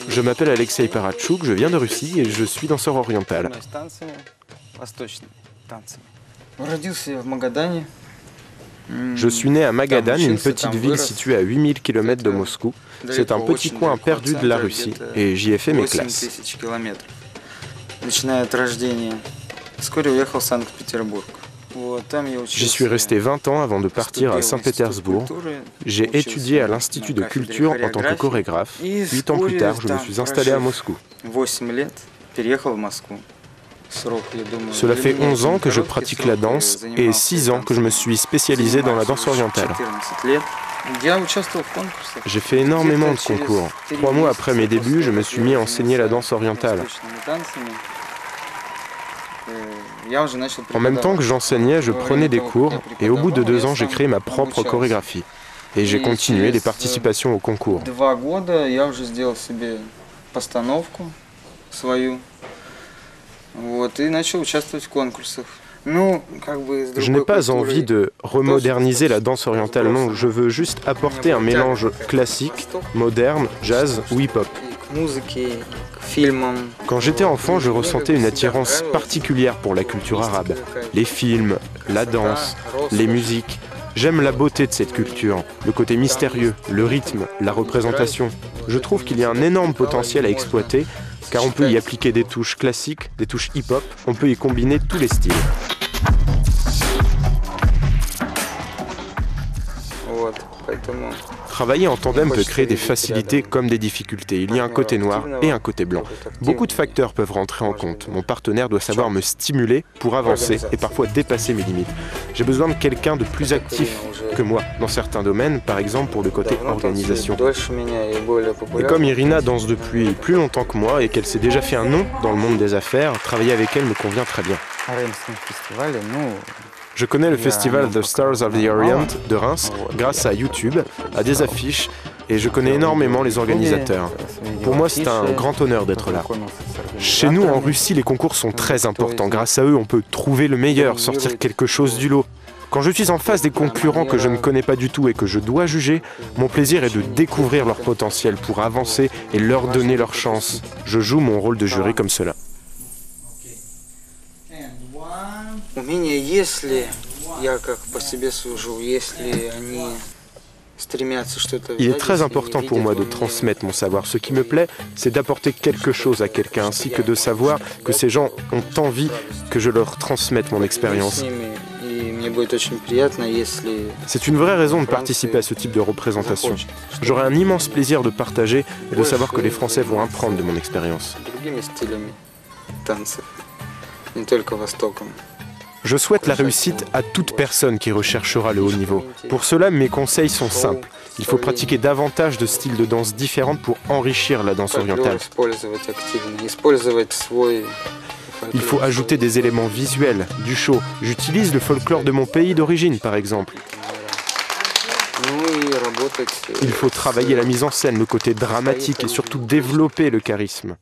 Je m'appelle Alexei Paratchouk, je viens de Russie et je suis danseur oriental. Je suis né à Magadan, une petite ville située à 8000 km de Moscou. C'est un petit coin perdu de la Russie et j'y ai fait mes classes. J'y suis resté 20 ans avant de partir à Saint-Pétersbourg. J'ai étudié à l'Institut de culture en tant que chorégraphe. 8 ans plus tard, je me suis installé à Moscou. Cela fait 11 ans que je pratique la danse et 6 ans que je me suis spécialisé dans la danse orientale. J'ai fait énormément de concours. 3 mois après mes débuts, je me suis mis à enseigner la danse orientale. En même temps que j'enseignais, je prenais des cours et au bout de 2 ans, j'ai créé ma propre chorégraphie. Et j'ai continué les participations au concours. Je n'ai pas envie de remoderniser la danse orientale, non, je veux juste apporter un mélange classique, moderne, jazz ou hip-hop. Quand j'étais enfant, je ressentais une attirance particulière pour la culture arabe. Les films, la danse, les musiques. J'aime la beauté de cette culture, le côté mystérieux, le rythme, la représentation. Je trouve qu'il y a un énorme potentiel à exploiter, car on peut y appliquer des touches classiques, des touches hip-hop, on peut y combiner tous les styles. Travailler en tandem peut créer des facilités comme des difficultés. Il y a un côté noir et un côté blanc. Beaucoup de facteurs peuvent rentrer en compte. Mon partenaire doit savoir me stimuler pour avancer et parfois dépasser mes limites. J'ai besoin de quelqu'un de plus actif que moi dans certains domaines, par exemple pour le côté organisation. Et comme Irina danse depuis plus longtemps que moi et qu'elle s'est déjà fait un nom dans le monde des affaires, travailler avec elle me convient très bien. Je connais le festival The Stars of the Orient de Reims grâce à YouTube, à des affiches, et je connais énormément les organisateurs. Pour moi, c'est un grand honneur d'être là. Chez nous, en Russie, les concours sont très importants. Grâce à eux, on peut trouver le meilleur, sortir quelque chose du lot. Quand je suis en face des concurrents que je ne connais pas du tout et que je dois juger, mon plaisir est de découvrir leur potentiel pour avancer et leur donner leur chance. Je joue mon rôle de jury comme cela. Il est très important pour moi de transmettre mon savoir. Ce qui me plaît, c'est d'apporter quelque chose à quelqu'un, ainsi que de savoir que ces gens ont envie que je leur transmette mon expérience. C'est une vraie raison de participer à ce type de représentation. J'aurai un immense plaisir de partager et de savoir que les Français vont apprendre de mon expérience. Je souhaite la réussite à toute personne qui recherchera le haut niveau. Pour cela, mes conseils sont simples. Il faut pratiquer davantage de styles de danse différents pour enrichir la danse orientale. Il faut ajouter des éléments visuels, du show. J'utilise le folklore de mon pays d'origine, par exemple. Il faut travailler la mise en scène, le côté dramatique et surtout développer le charisme.